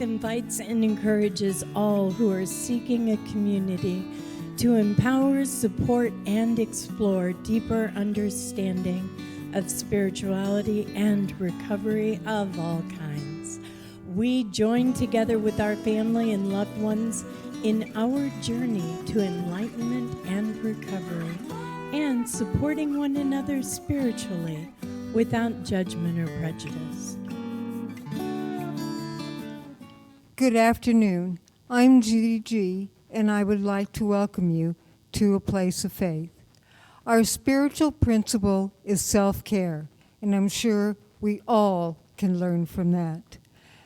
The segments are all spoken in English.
Faith invites and encourages all who are seeking a community to empower, support, and explore deeper understanding of spirituality and recovery of all kinds. We join together with our family and loved ones in our journey to enlightenment and recovery, and supporting one another spiritually without judgment or prejudice. Good afternoon. I'm Gigi, and I would like to welcome you to A Place of Faith. Our spiritual principle is self-care, and I'm sure we all can learn from that.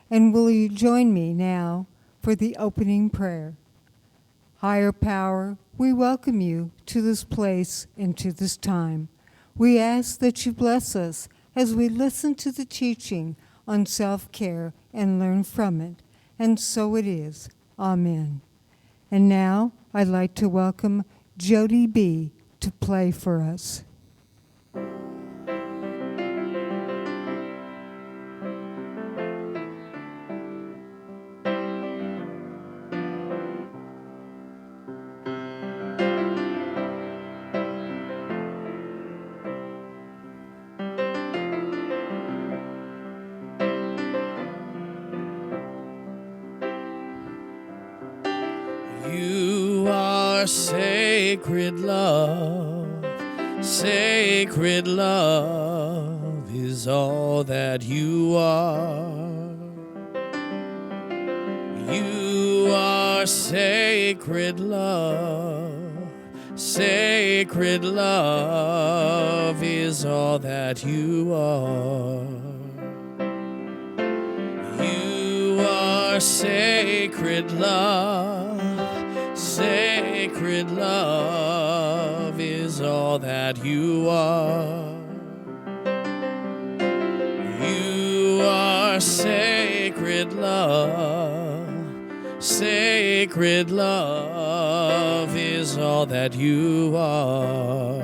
And will you join me now for the opening prayer? Higher power, we welcome you to this place and to this time. We ask that you bless us as we listen to the teaching on self-care and learn from it. And so it is. Amen. And now I'd like to welcome Jody B. to play for us. You are sacred love, sacred love is all that you are. You are sacred love, sacred love is all that you are. You are sacred love, sacred love is all that you are. You are sacred love, sacred love is all that you are.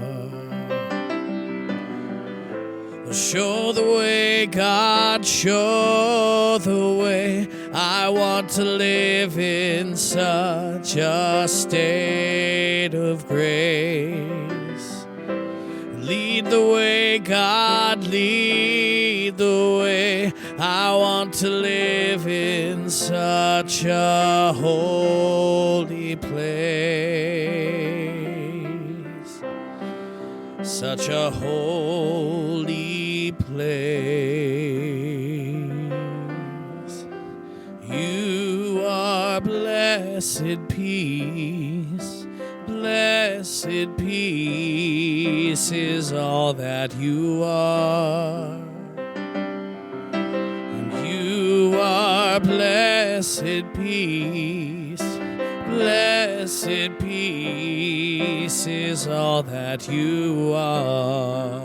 Show the way, God, show the way. I want to live in such a state of grace. Lead the way, God, lead the way. I want to live in such a holy place. Such a holy place. You are blessed peace, blessed peace is all that you are. And you are blessed peace, blessed peace is all that you are.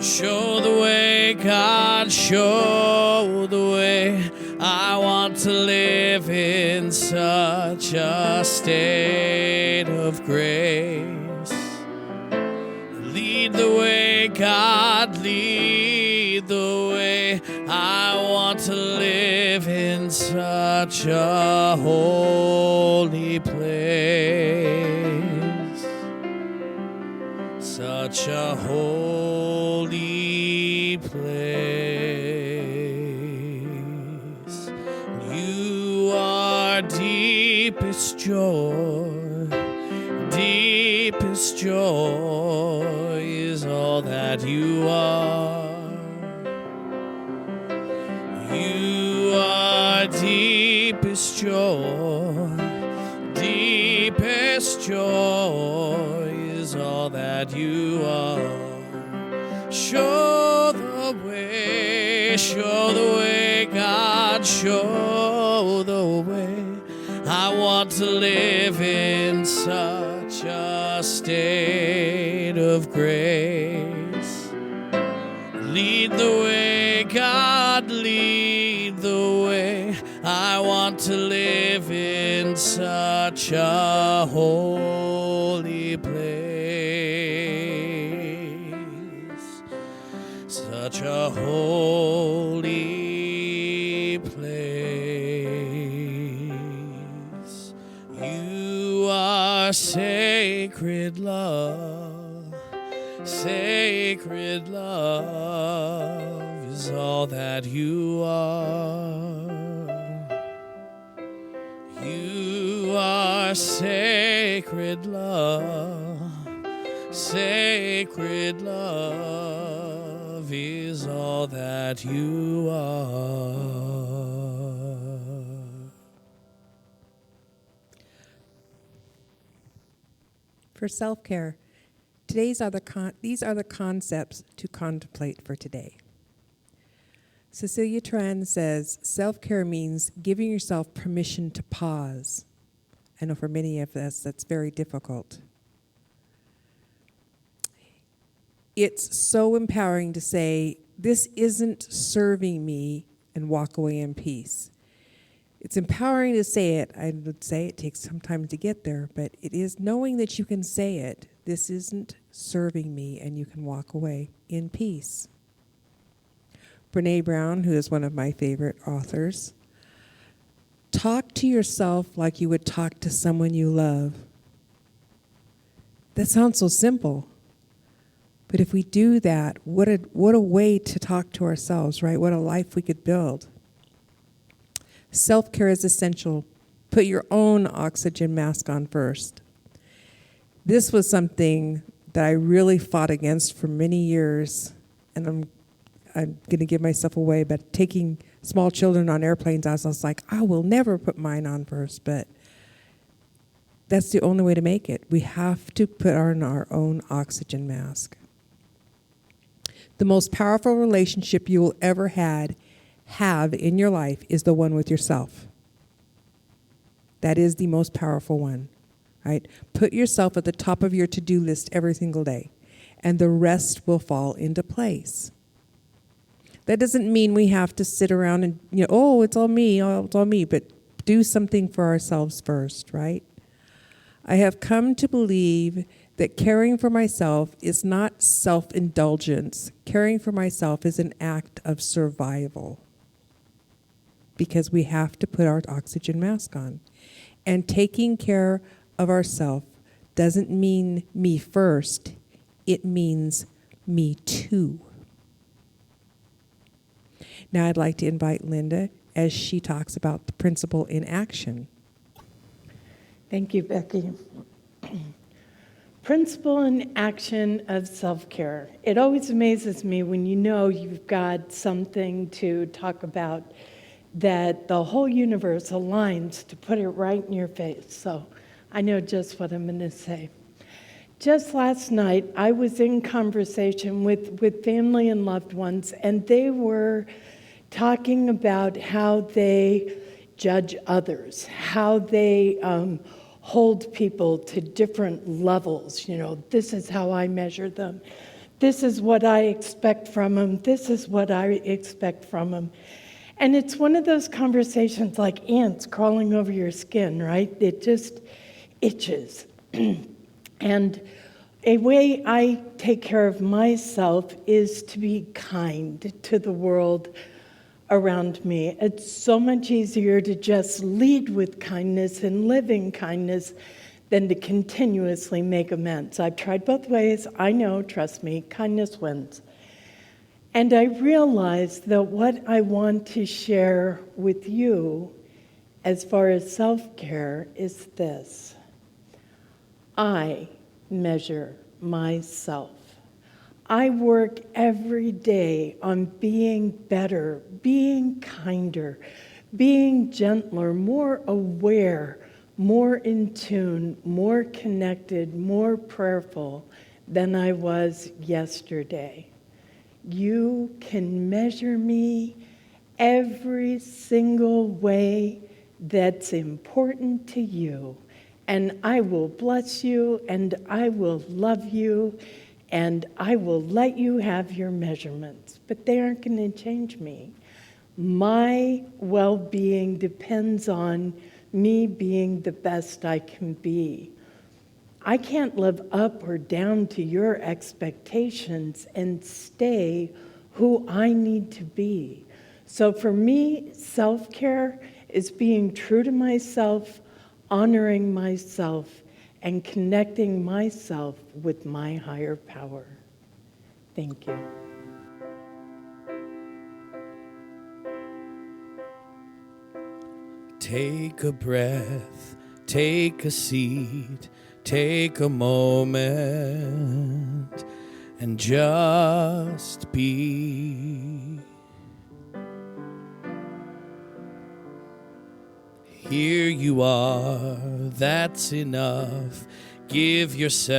Show the way, God, show the way. I want to live in such a state of grace. Lead the way, God, lead the way. I want to live in such a holy place. Such a holy place. You are deepest joy, deepest joy is all that you are. You are deepest joy, deepest joy is all that you are. Show the way, God, show the way. I want to live in such a state of grace. Lead the way, God, lead the way. I want to live in such a holy place. Such a holy are sacred love. Sacred love is all that you are. You are sacred love. Sacred love is all that you are. For self-care, these are the concepts to contemplate for today. Cecilia Tran says, self-care means giving yourself permission to pause. I know for many of us that's very difficult. It's so empowering to say, this isn't serving me, and walk away in peace. It's empowering to say it. I would say it takes some time to get there, but it is knowing that you can say it. This isn't serving me, and you can walk away in peace. Brene Brown, who is one of my favorite authors, talk to yourself like you would talk to someone you love. That sounds so simple. But if we do that, what a way to talk to ourselves, right? What a life we could build. Self-care is essential. Put your own oxygen mask on first. This was something that I really fought against for many years, and I'm going to give myself away, but taking small children on airplanes, I was like, I will never put mine on first, but that's the only way to make it. We have to put on our own oxygen mask. The most powerful relationship you will ever have in your life is the one with yourself. That is the most powerful one, right? Put yourself at the top of your to-do list every single day, and the rest will fall into place. That doesn't mean we have to sit around and, oh, it's all me, but do something for ourselves first, right? I have come to believe that caring for myself is not self-indulgence. Caring for myself is an act of survival, because we have to put our oxygen mask on. And taking care of ourselves doesn't mean me first, it means me too. Now I'd like to invite Linda as she talks about the principle in action. Thank you, Becky. Principle in action of self-care. It always amazes me when you know you've got something to talk about that the whole universe aligns to put it right in your face. So I know just what I'm going to say. Just last night, I was in conversation with family and loved ones, and they were talking about how they judge others, how they hold people to different levels. This is how I measure them. This is what I expect from them. This is what I expect from them. And it's one of those conversations like ants crawling over your skin, right? It just itches. And a way I take care of myself is to be kind to the world around me. It's so much easier to just lead with kindness and live in kindness than to continuously make amends. I've tried both ways. I know, trust me, kindness wins. And I realized that what I want to share with you as far as self-care is this. I measure myself. I work every day on being better, being kinder, being gentler, more aware, more in tune, more connected, more prayerful than I was yesterday. You can measure me every single way that's important to you, and I will bless you, and I will love you, and I will let you have your measurements, but they aren't going to change me. My well-being depends on me being the best I can be. I can't live up or down to your expectations and stay who I need to be. So for me, self-care is being true to myself, honoring myself, and connecting myself with my higher power. Thank you. Take a breath, take a seat, take a moment, and just be. Here you are, that's enough. Give yourself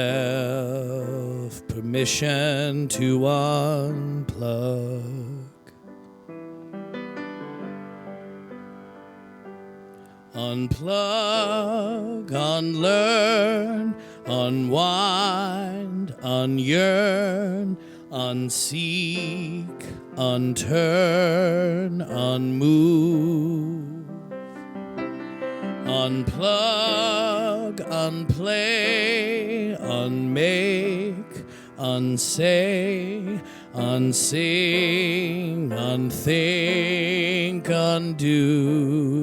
permission to unplug. Unplug, unlearn, unwind, unyearn, unseek, unturn, unmove. Unplug, unplay, unmake, unsay, unsing, unthink, undo.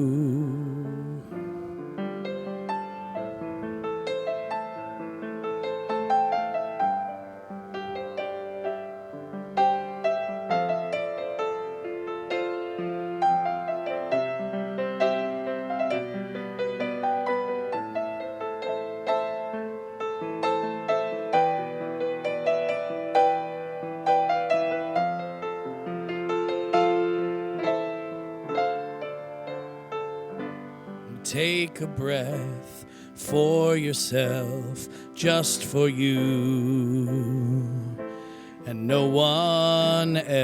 Take a breath for yourself, just for you and no one else.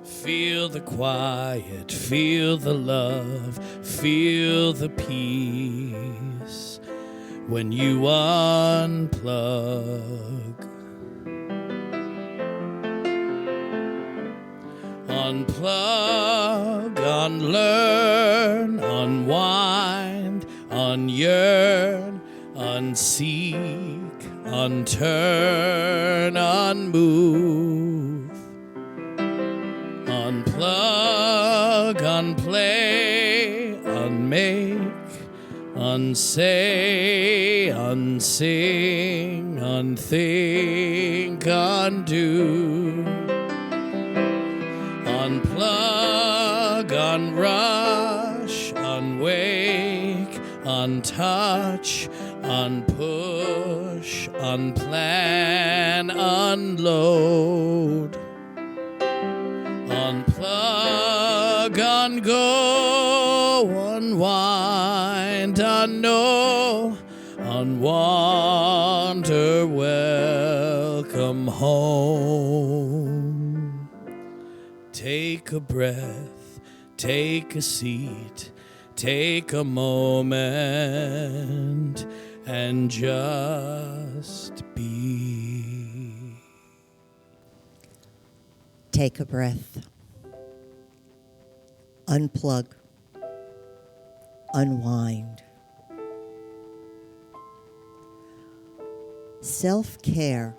Feel the quiet, feel the love, feel the peace when you unplug. Unplug, unlearn, unwind, unyearn, unseek, unturn, unmove. Unplug, unplay, unmake, unsay, unsing, unthink, undo. Unplug, unrush, unwake, untouch, unpush, unplan, unload. Unplug, ungo, unwind, unknow, unwander, welcome home. Take a breath, take a seat, take a moment, and just be. Take a breath. Unplug. Unwind. Self-care.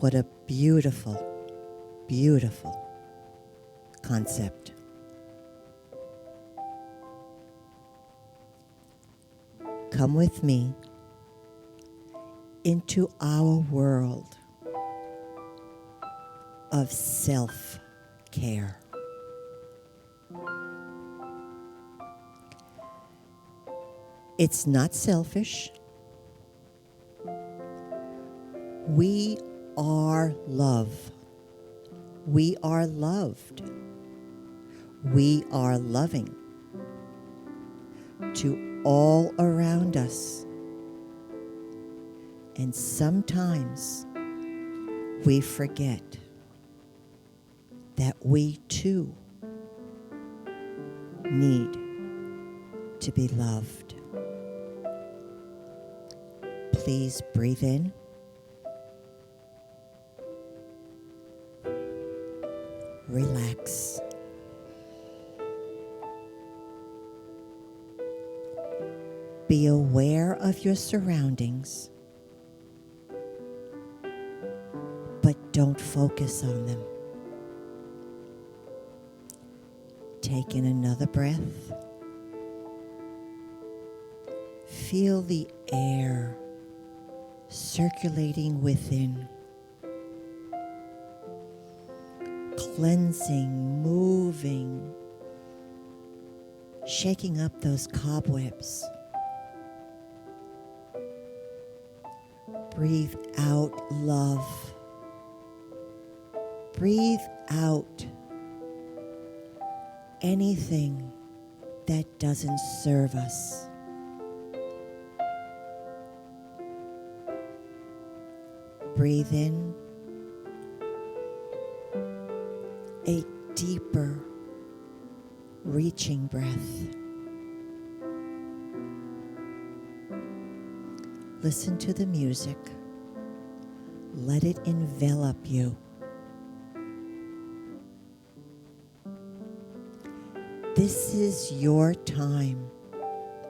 What a beautiful, beautiful concept. Come with me into our world of self-care. It's not selfish. We are love. We are loved. We are loving to all around us. And sometimes we forget that we too need to be loved. Please breathe in. Relax. Be aware of your surroundings, but don't focus on them. Take in another breath. Feel the air circulating within, cleansing, moving, shaking up those cobwebs. Breathe out love. Breathe out anything that doesn't serve us. Breathe in a deeper, reaching breath. Listen to the music. Let it envelop you. This is your time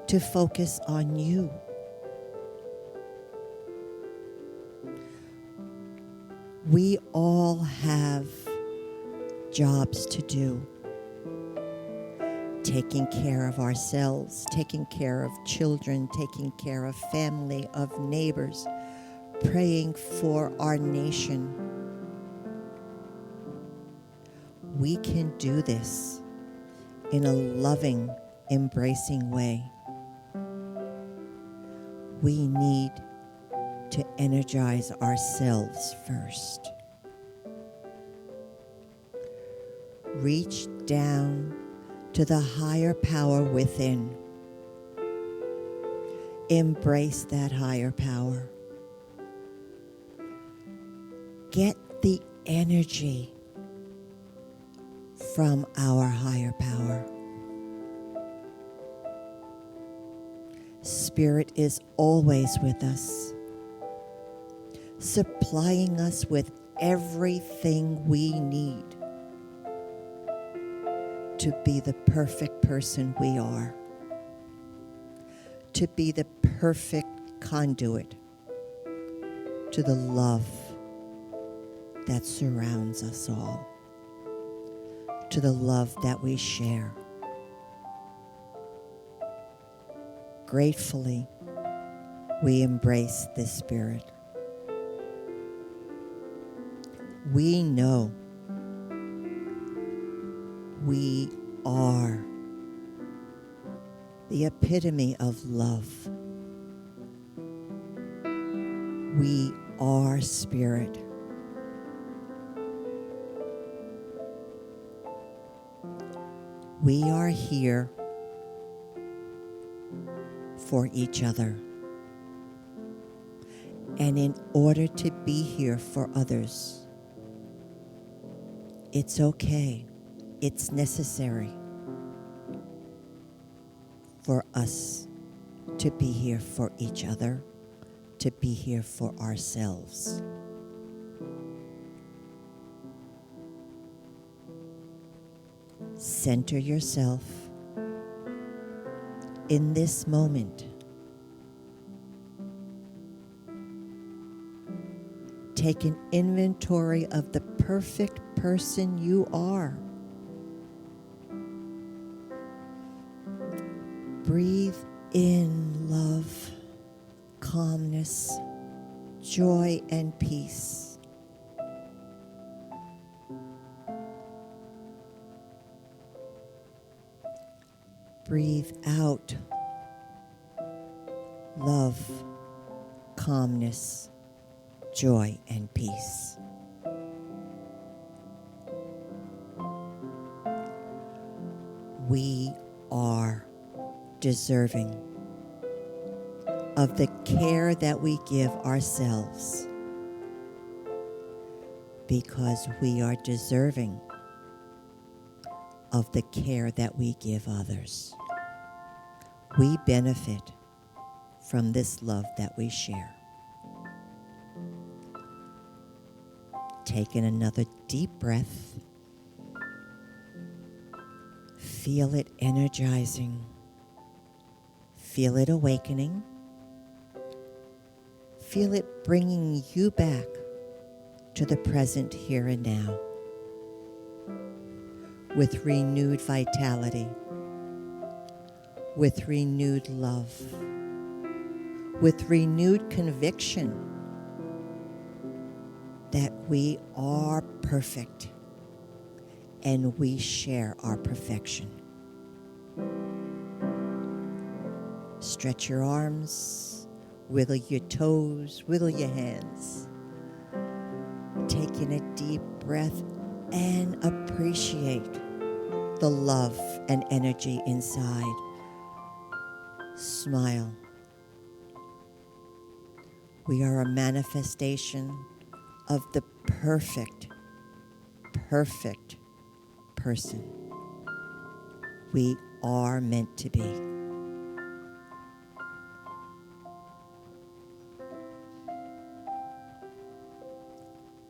to focus on you. We all have jobs to do. Taking care of ourselves, taking care of children, taking care of family, of neighbors, praying for our nation. We can do this in a loving, embracing way. We need to energize ourselves first. Reach down to the higher power within. Embrace that higher power. Get the energy from our higher power. Spirit is always with us, supplying us with everything we need to be the perfect person we are, to be the perfect conduit to the love that surrounds us all, to the love that we share. Gratefully, we embrace this spirit. We know we are the epitome of love. We are spirit. We are here for each other. And in order to be here for others, it's okay, it's necessary for us to be here for each other, to be here for ourselves. Center yourself in this moment. Take an inventory of the perfect person you are. Breathe in love, calmness, joy, and peace. Breathe out love, calmness, joy, and peace. We are deserving of the care that we give ourselves because we are deserving of the care that we give others. We benefit from this love that we share. Take in another deep breath. Feel it energizing. Feel it awakening. Feel it bringing you back to the present here and now. with renewed vitality, with renewed love, with renewed conviction that we are perfect and we share our perfection. Stretch your arms, wiggle your toes, wiggle your hands. Take in a deep breath and appreciate the love and energy inside. Smile. We are a manifestation of the perfect person we are meant to be.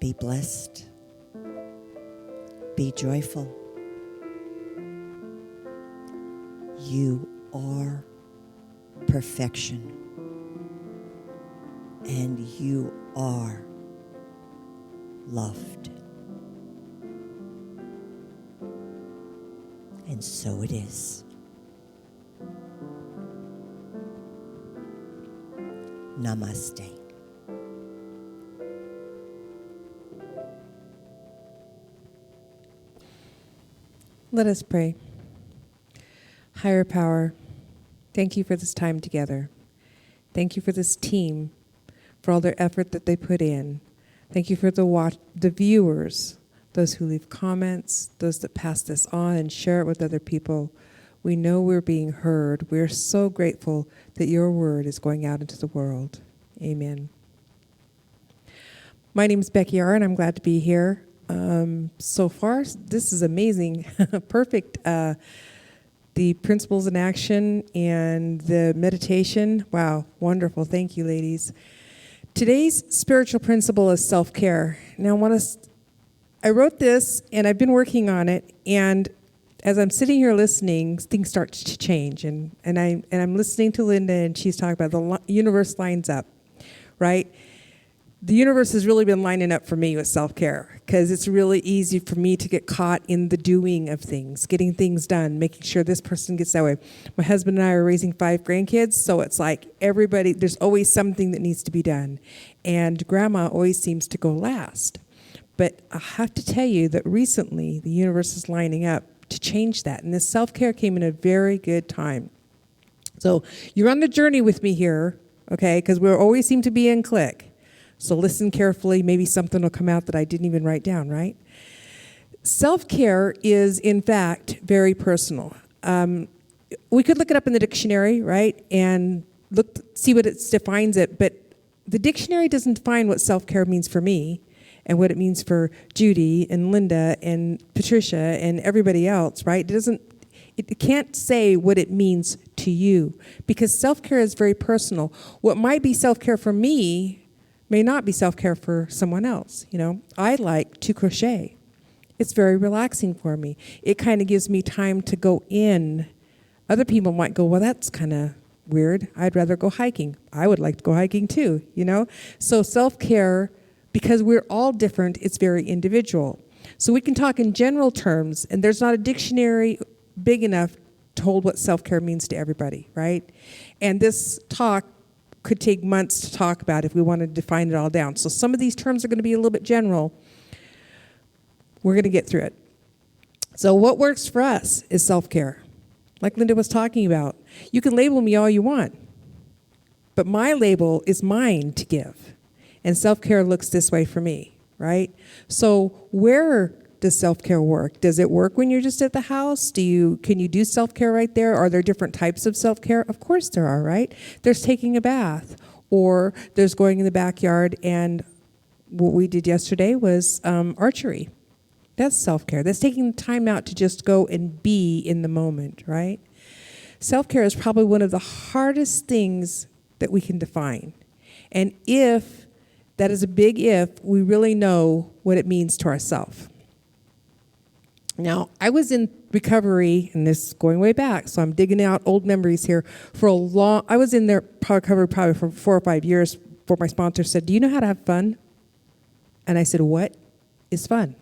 Be blessed. Be joyful. You are perfection. And you are loved. And so it is. Namaste. Let us pray. Higher power, thank you for this time together. Thank you for this team, for all their effort that they put in. Thank you for the viewers, those who leave comments, those that pass this on and share it with other people. We know we're being heard. We're so grateful that your word is going out into the world. Amen. My name is Beci, and I'm glad to be here. So far, this is amazing. Perfect. The principles in action and the meditation. Wow, wonderful. Thank you, ladies. Today's spiritual principle is self-care. Now, I wrote this, and I've been working on it, and as I'm sitting here listening, things start to change, and I'm listening to Linda, and she's talking about the universe lines up, right? The universe has really been lining up for me with self-care because it's really easy for me to get caught in the doing of things, getting things done, making sure this person gets that way. My husband and I are raising 5 grandkids, so it's like everybody, there's always something that needs to be done. And grandma always seems to go last. But I have to tell you that recently the universe is lining up to change that. And this self-care came in a very good time. So you're on the journey with me here, okay, because we always seem to be in click. So listen carefully. Maybe something will come out that I didn't even write down, right? Self-care is, in fact, very personal. We could look it up in the dictionary, right, and see what it defines it. But the dictionary doesn't define what self-care means for me and what it means for Judy and Linda and Patricia and everybody else, right? It can't say what it means to you because self-care is very personal. What might be self-care for me may not be self-care for someone else. You know, I like to crochet. It's very relaxing for me. It kind of gives me time to go in. Other people might go, well, that's kind of weird. I'd rather go hiking. I would like to go hiking too, you know? So self-care, because we're all different, it's very individual. So we can talk in general terms, and there's not a dictionary big enough to hold what self-care means to everybody, right? And this talk could take months to talk about if we wanted to define it all down. So some of these terms are going to be a little bit general. We're going to get through it. So what works for us is self-care. Like Linda was talking about, you can label me all you want, but my label is mine to give. And self-care looks this way for me, right? So where does self-care work? Does it work when you're just at the house? Can you do self-care right there? Are there different types of self-care? Of course there are, right? There's taking a bath, or there's going in the backyard, and what we did yesterday was archery. That's self-care. That's taking the time out to just go and be in the moment, right? Self-care is probably one of the hardest things that we can define. And if, that is a big if, we really know what it means to ourselves. Now, I was in recovery, and this is going way back, so I'm digging out old memories here. I was in there recovery probably for 4 or 5 years before my sponsor said, do you know how to have fun? And I said, what is fun?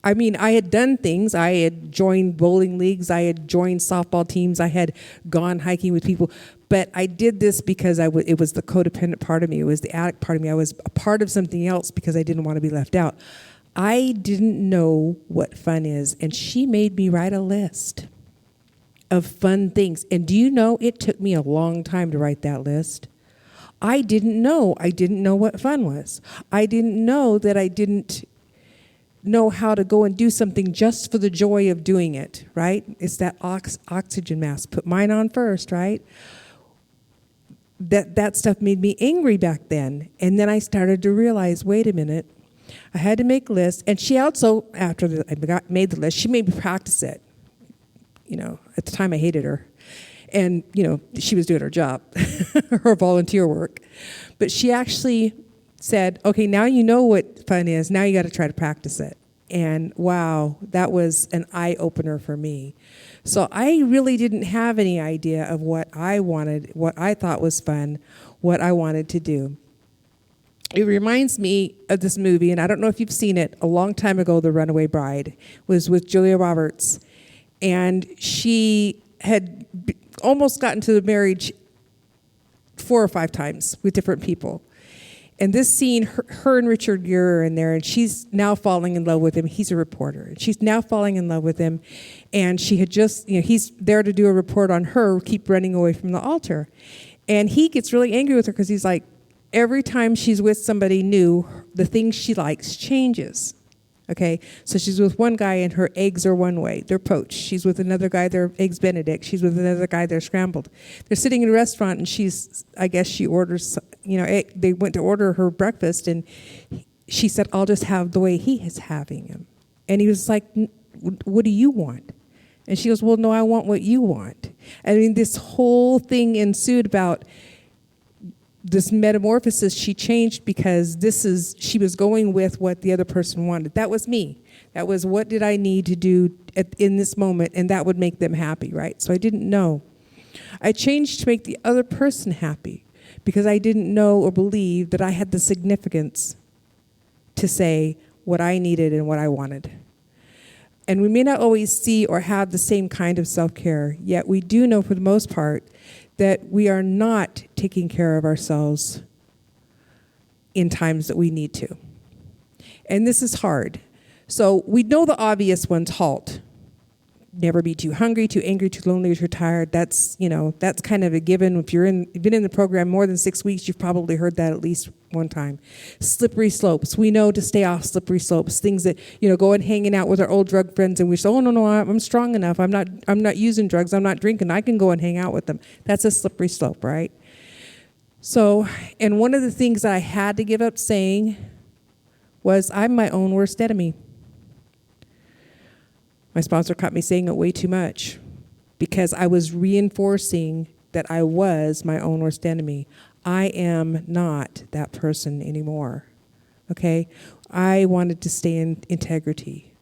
I mean, I had done things. I had joined bowling leagues. I had joined softball teams. I had gone hiking with people. But I did this because it was the codependent part of me. It was the addict part of me. I was a part of something else because I didn't want to be left out. I didn't know what fun is, and she made me write a list of fun things. And do you know, it took me a long time to write that list. I didn't know what fun was. I didn't know that I didn't know how to go and do something just for the joy of doing it, right? It's that oxygen mask. Put mine on first, right? That stuff made me angry back then. And then I started to realize, wait a minute, I had to make lists. And she also, after I made the list, she made me practice it. You know, at the time I hated her. And, you know, she was doing her job, her volunteer work. But she actually said, okay, now you know what fun is. Now you got to try to practice it. And wow, that was an eye-opener for me. So I really didn't have any idea of what I wanted, what I thought was fun, what I wanted to do. It reminds me of this movie, and I don't know if you've seen it, a long time ago, The Runaway Bride, was with Julia Roberts. And she had almost gotten to the marriage 4 or 5 times with different people. And this scene, her and Richard Gere are in there, and she's now falling in love with him. He's a reporter. And she's now falling in love with him. And she had just, you know, he's there to do a report on her, keep running away from the altar. And he gets really angry with her because he's like, every time she's with somebody new, the things she likes changes. Okay, so she's with one guy and her eggs are one way. They're poached. She's with another guy, they're eggs Benedict. She's with another guy, they're scrambled. They're sitting in a restaurant and I guess she orders, you know, they went to order her breakfast and she said, I'll just have the way he is having him. And he was like, what do you want? And she goes, well, no, I want what you want. I mean, this whole thing ensued about this metamorphosis. She changed because she was going with what the other person wanted. That was me. That was what did I need to do in this moment, and that would make them happy, right? So I didn't know. I changed to make the other person happy because I didn't know or believe that I had the significance to say what I needed and what I wanted. And we may not always see or have the same kind of self-care, yet we do know for the most part that we are not taking care of ourselves in times that we need to. And this is hard. So we know the obvious ones: halt. Never be too hungry, too angry, too lonely, or too tired. That's kind of a given. If you've been in the program more than 6 weeks, you've probably heard that at least one time. Slippery slopes. We know to stay off slippery slopes. Things that, going hanging out with our old drug friends and we say, oh, no, I'm strong enough. I'm not using drugs. I'm not drinking. I can go and hang out with them. That's a slippery slope, right? So, and one of the things that I had to give up saying was, I'm my own worst enemy. My sponsor caught me saying it way too much because I was reinforcing that I was my own worst enemy. I am not that person anymore, okay? I wanted to stay in integrity.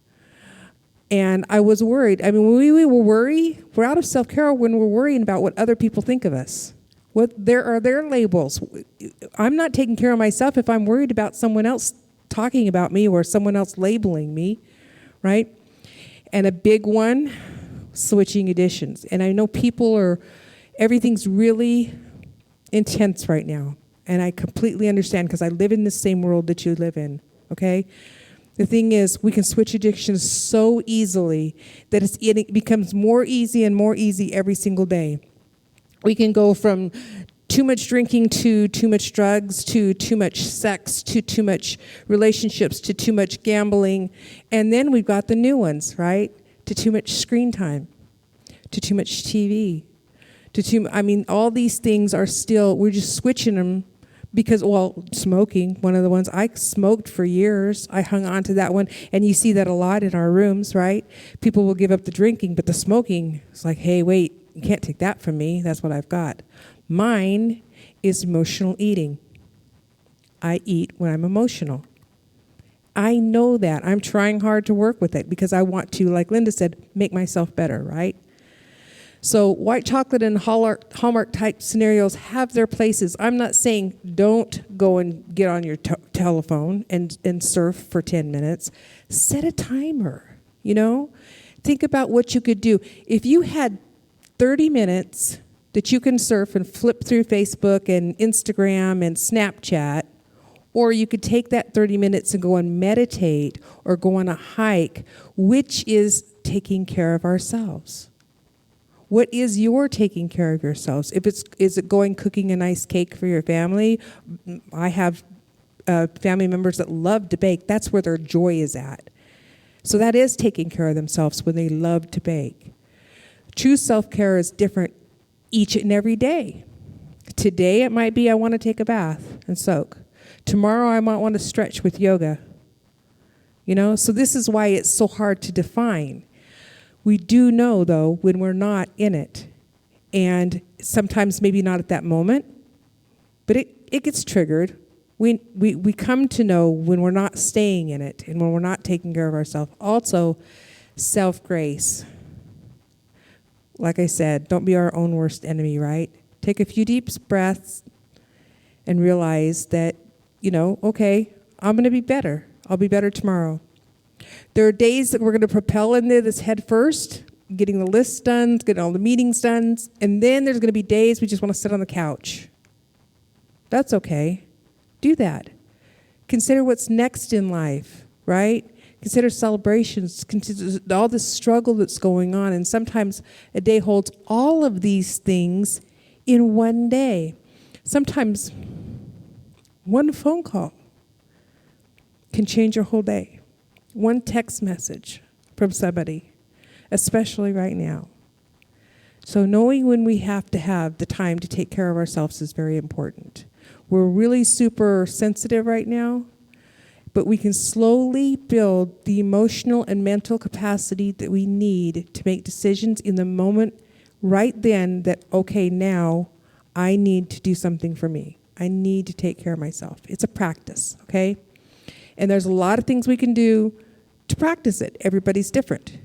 And I was worried. I mean, when we will worry, we're out of self-care when we're worrying about what other people think of us. What there are their labels. I'm not taking care of myself if I'm worried about someone else talking about me or someone else labeling me, right? And a big one, switching editions. And I know everything's really intense right now. And I completely understand because I live in the same world that you live in, okay? The thing is, we can switch addictions so easily that it becomes more easy and more easy every single day. We can go from too much drinking to too much drugs to too much sex to too much relationships to too much gambling. And then we've got the new ones, right? To too much screen time, to too much TV, all these things are still, we're just switching them because, smoking, one of the ones, I smoked for years. I hung on to that one. And you see that a lot in our rooms, right? People will give up the drinking, but the smoking is like, hey, wait, you can't take that from me. That's what I've got. Mine is emotional eating. I eat when I'm emotional. I know that. I'm trying hard to work with it because I want to, like Linda said, make myself better, right? So white chocolate and Hallmark type scenarios have their places. I'm not saying don't go and get on your telephone and surf for 10 minutes. Set a timer, Think about what you could do. If you had 30 minutes that you can surf and flip through Facebook and Instagram and Snapchat, or you could take that 30 minutes and go and meditate or go on a hike, which is taking care of ourselves. What is your taking care of yourselves? Is it going cooking a nice cake for your family? I have family members that love to bake. That's where their joy is at. So that is taking care of themselves when they love to bake. True self-care is different each and every day. Today it might be I want to take a bath and soak. Tomorrow I might want to stretch with yoga. So this is why it's so hard to define. We do know, though, when we're not in it, and sometimes maybe not at that moment, but it gets triggered. We come to know when we're not staying in it and when we're not taking care of ourselves. Also, self-grace. Like I said, don't be our own worst enemy, right? Take a few deep breaths and realize that, okay, I'm going to be better. I'll be better tomorrow. There are days that we're going to propel into this head first, getting the lists done, getting all the meetings done, and then there's going to be days we just want to sit on the couch. That's okay. Do that. Consider what's next in life, right? Consider celebrations, consider all the struggle that's going on, and sometimes a day holds all of these things in one day. Sometimes one phone call can change your whole day. One text message from somebody, especially right now. So knowing when we have to have the time to take care of ourselves is very important. We're really super sensitive right now, but we can slowly build the emotional and mental capacity that we need to make decisions in the moment right then that, okay, now I need to do something for me. I need to take care of myself. It's a practice, okay? And there's a lot of things we can do to practice it. Everybody's different.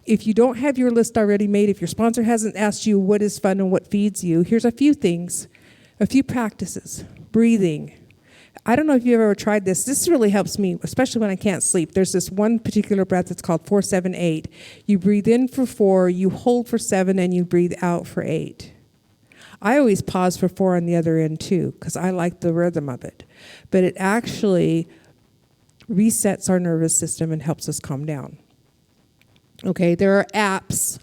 If you don't have your list already made, if your sponsor hasn't asked you what is fun and what feeds you, here's a few things, a few practices. Breathing. I don't know if you've ever tried this. This really helps me, especially when I can't sleep. There's this one particular breath that's called 4-7-8. You breathe in for 4, you hold for 7, and you breathe out for 8. I always pause for 4 on the other end too, because I like the rhythm of it. But it actually resets our nervous system and helps us calm down. Okay, there are apps.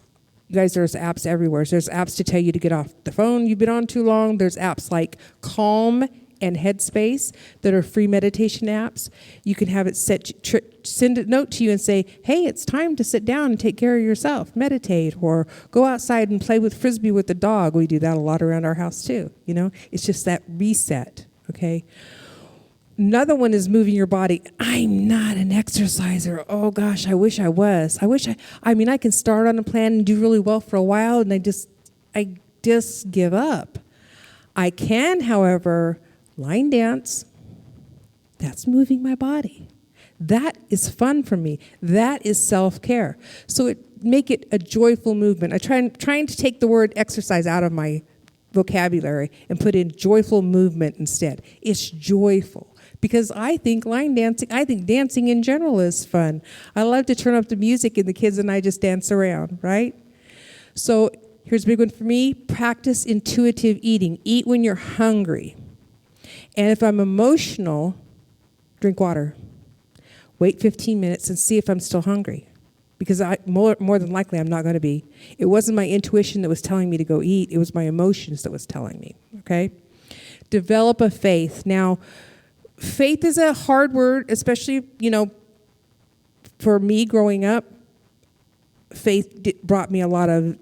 You guys, there's apps everywhere. There's apps to tell you to get off the phone you've been on too long. There's apps like Calm and Headspace that are free meditation apps. You can have it send a note to you and say, hey, it's time to sit down and take care of yourself. Meditate or go outside and play with Frisbee with the dog. We do that a lot around our house too. It's just that reset, okay? Another one is moving your body. I'm not an exerciser. Oh gosh, I wish I was. I can start on a plan and do really well for a while and I just give up. I can, however, line dance. That's moving my body. That is fun for me. That is self-care. So make it a joyful movement. I'm trying to take the word exercise out of my vocabulary and put in joyful movement instead. It's joyful. Because I think dancing in general is fun. I love to turn up the music and the kids and I just dance around, right? So here's a big one for me. Practice intuitive eating. Eat when you're hungry. And if I'm emotional, drink water. Wait 15 minutes and see if I'm still hungry. Because more than likely I'm not going to be. It wasn't my intuition that was telling me to go eat. It was my emotions that was telling me, okay? Develop a faith. Now, faith is a hard word, especially, for me growing up. Faith brought me a lot of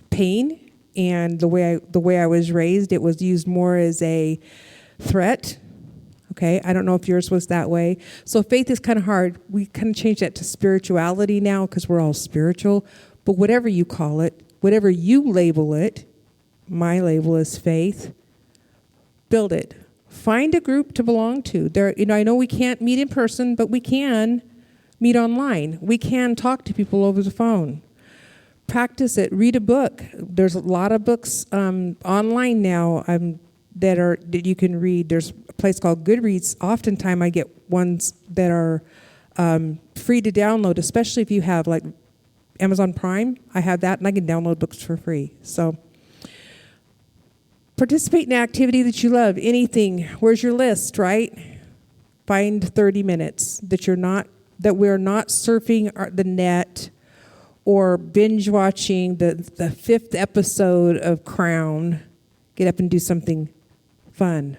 pain, and the way I was raised, it was used more as a threat. Okay, I don't know if yours was that way. So faith is kind of hard. We kind of changed that to spirituality now because we're all spiritual. But whatever you call it, whatever you label it, my label is faith. Build it. Find a group to belong to. I know we can't meet in person, but we can meet online. We can talk to people over the phone. practice it. Read a book. There's a lot of books online now that you can read. There's a place called Goodreads. Oftentimes I get ones that are free to download, especially if you have like Amazon Prime. I have that, and I can download books for free. So participate in an activity that you love. Anything. Where's your list, right? Find 30 minutes that we're not surfing the net or binge watching the 5th episode of Crown. Get up and do something fun.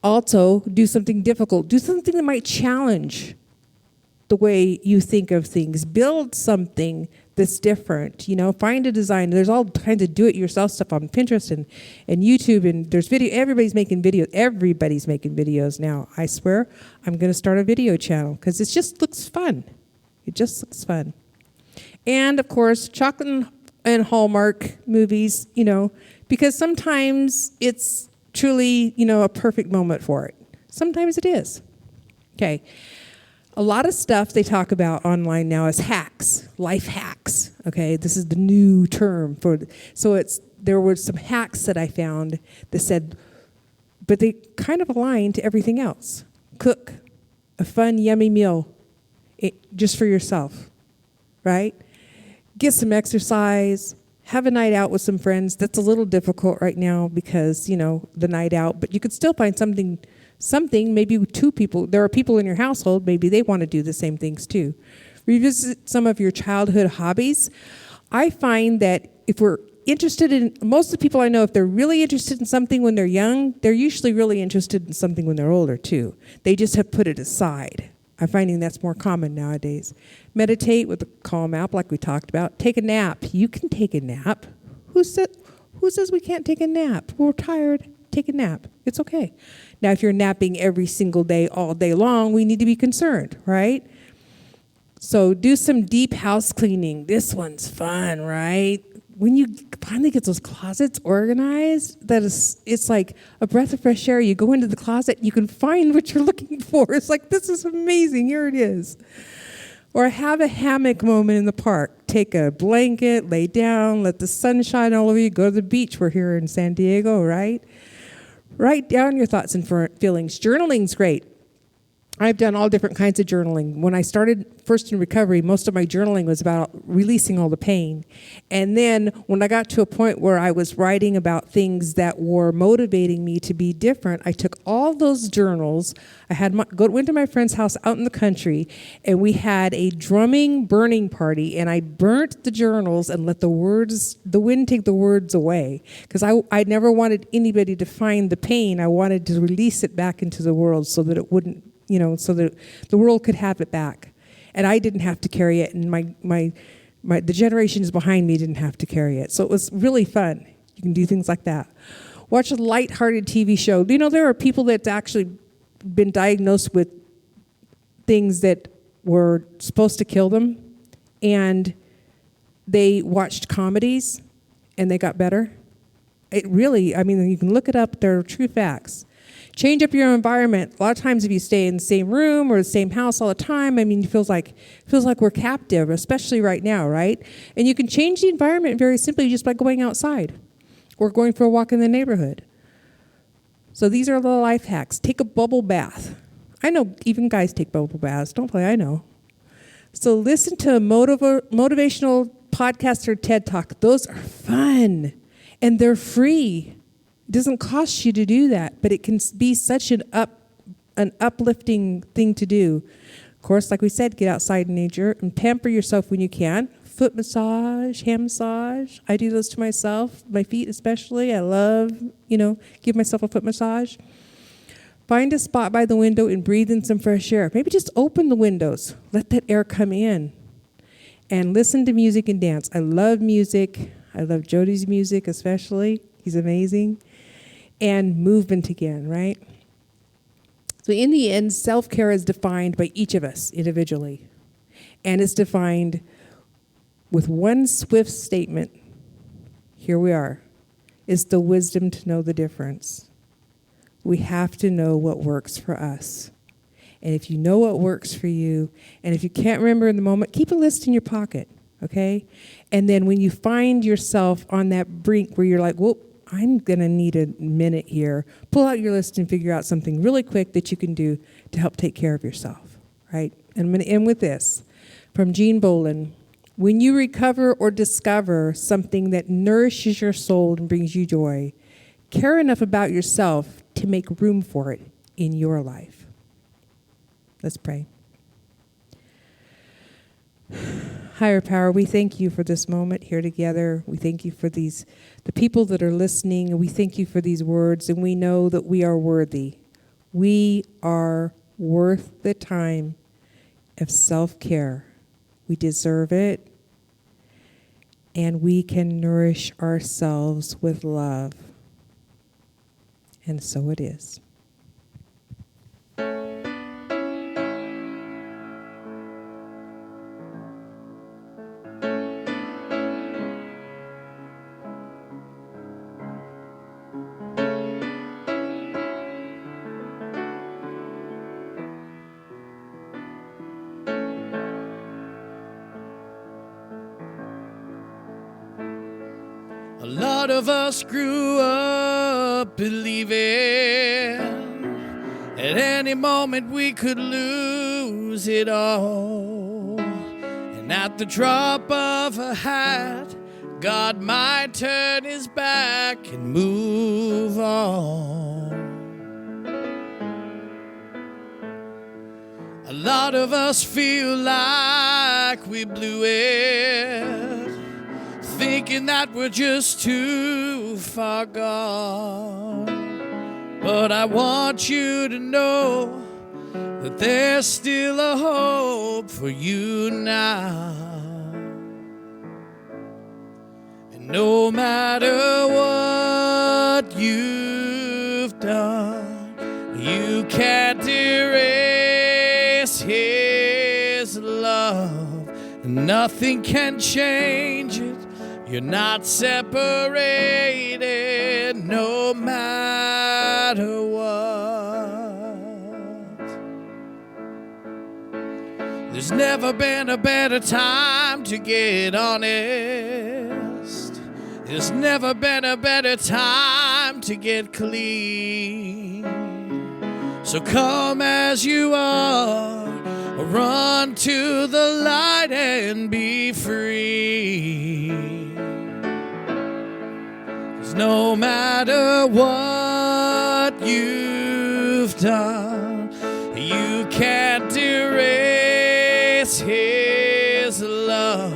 Also, do something difficult. Do something that might challenge the way you think of things. Build something that's different. Find a design. There's all kinds of do-it-yourself stuff on Pinterest and YouTube, and there's video. Everybody's making videos. Everybody's making videos now. I swear, I'm going to start a video channel because it just looks fun. It just looks fun. And, of course, chocolate and Hallmark movies, because sometimes it's truly, a perfect moment for it. Sometimes it is. Okay. A lot of stuff they talk about online now is hacks, life hacks. Okay, this is the new term there were some hacks that I found that said, but they kind of align to everything else. Cook a fun, yummy meal just for yourself, right? Get some exercise. Have a night out with some friends. That's a little difficult right now because, the night out, but you could still find something, maybe 2 people. There are people in your household, maybe they want to do the same things too. Revisit some of your childhood hobbies. I find that if we're interested in, most of the people I know, if they're really interested in something when they're young, they're usually really interested in something when they're older too. They just have put it aside. I'm finding that's more common nowadays. Meditate with a Calm app like we talked about. Take a nap. You can take a nap. Who says we can't take a nap? We're tired. Take a nap. It's okay. Now, if you're napping every single day, all day long, we need to be concerned, right? So do some deep house cleaning. This one's fun, right? When you finally get those closets organized, it's like a breath of fresh air. You go into the closet, you can find what you're looking for. It's like, this is amazing. Here it is. Or have a hammock moment in the park. Take a blanket, lay down, let the sun shine all over you. Go to the beach. We're here in San Diego, right? Write down your thoughts and feelings. Journaling's great. I've done all different kinds of journaling. When I started first in recovery, most of my journaling was about releasing all the pain. And then when I got to a point where I was writing about things that were motivating me to be different, I took all those journals. Went to my friend's house out in the country, and we had a drumming burning party, and I burnt the journals and let the wind take the words away. Because I never wanted anybody to find the pain. I wanted to release it back into the world so that it wouldn't, so that the world could have it back. And I didn't have to carry it, and the generations behind me didn't have to carry it. So it was really fun. You can do things like that. Watch a lighthearted TV show. There are people that's actually been diagnosed with things that were supposed to kill them, and they watched comedies, and they got better. It really, you can look it up. There are true facts. Change up your environment. A lot of times if you stay in the same room or the same house all the time, it feels like we're captive, especially right now, right? And you can change the environment very simply just by going outside or going for a walk in the neighborhood. So these are the life hacks. Take a bubble bath. I know even guys take bubble baths. Don't play, I know. So listen to a motivational podcast or TED Talk. Those are fun and they're free. It doesn't cost you to do that, but it can be such an uplifting thing to do. Of course, like we said, get outside in nature and pamper yourself when you can. Foot massage, hand massage. I do those to myself, my feet especially. I love, give myself a foot massage. Find a spot by the window and breathe in some fresh air. Maybe just open the windows. Let that air come in. And listen to music and dance. I love music. I love Jody's music especially. He's amazing. And movement again, right? So in the end, self-care is defined by each of us individually. And it's defined with one swift statement. Here we are. It's the wisdom to know the difference. We have to know what works for us. And if you know what works for you, and if you can't remember in the moment, keep a list in your pocket, okay? And then when you find yourself on that brink where you're like, well, I'm going to need a minute here, pull out your list and figure out something really quick that you can do to help take care of yourself, right? And I'm going to end with this from Jean Bolin. When you recover or discover something that nourishes your soul and brings you joy, care enough about yourself to make room for it in your life. Let's pray. Higher power, we thank you for this moment here together. We thank you for the people that are listening, and we thank you for these words, and we know that we are worthy. We are worth the time of self-care. We deserve it, and we can nourish ourselves with love. And so it is. A lot of us grew up believing at any moment we could lose it all. And at the drop of a hat, God might turn his back and move on. A lot of us feel like we blew it, thinking that we're just too far gone. But I want you to know that there's still a hope for you now. And no matter what you've done, you can't erase his love. Nothing can change it. You're not separated no matter what. There's never been a better time to get honest. There's never been a better time to get clean. So come as you are, run to the light and be free. No matter what you've done, you can't erase his love,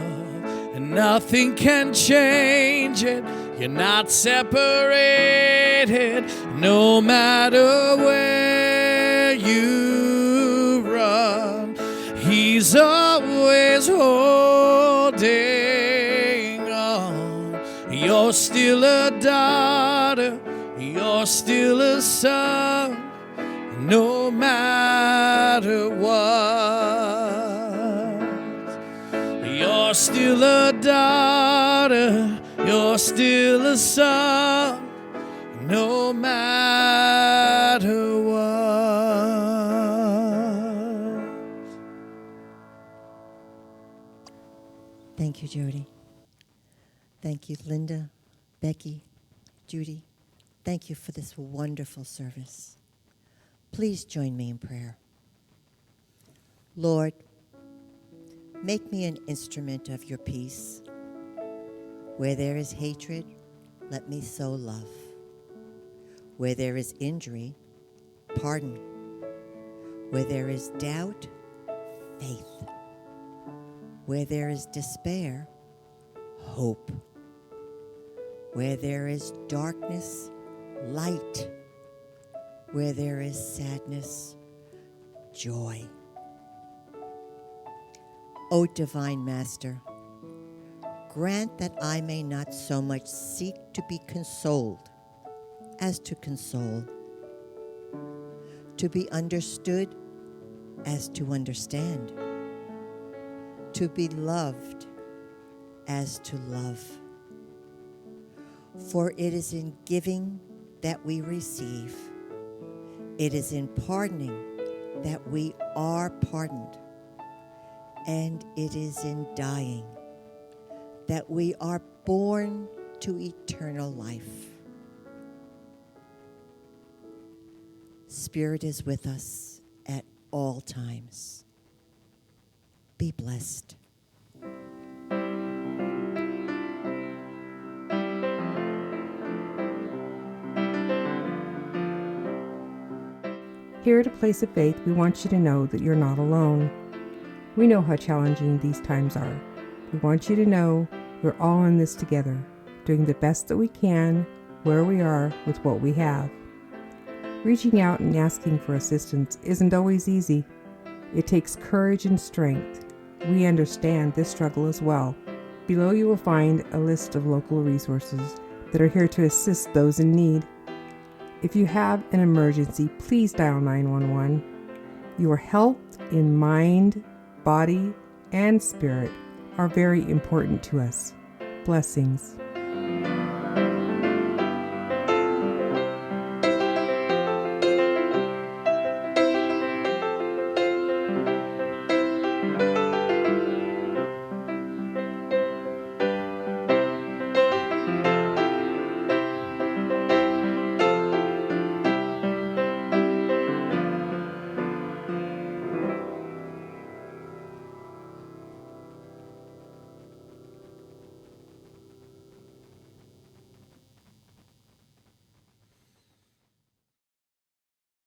and nothing can change it. You're not separated, no matter where you run. He's always holding on. You're still a daughter, you're still a son, no matter what. You're still a daughter, you're still a son, no matter what. Thank you, Jody. Thank you, Linda, Becky, Judy. Thank you for this wonderful service. Please join me in prayer. Lord, make me an instrument of your peace. Where there is hatred, let me sow love. Where there is injury, pardon. Where there is doubt, faith. Where there is despair, hope. Where there is darkness, light. Where there is sadness, joy. O Divine Master, grant that I may not so much seek to be consoled as to console, to be understood as to understand, to be loved as to love. For it is in giving that we receive. It is in pardoning that we are pardoned. And it is in dying that we are born to eternal life. Spirit is with us at all times. Be blessed. Here at A Place of Faith, we want you to know that you're not alone. We know how challenging these times are. We want you to know we're all in this together, doing the best that we can where we are with what we have. Reaching out and asking for assistance isn't always easy. It takes courage and strength. We understand this struggle as well. Below you will find a list of local resources that are here to assist those in need. If you have an emergency, please dial 911. Your health in mind, body, and spirit are very important to us. Blessings.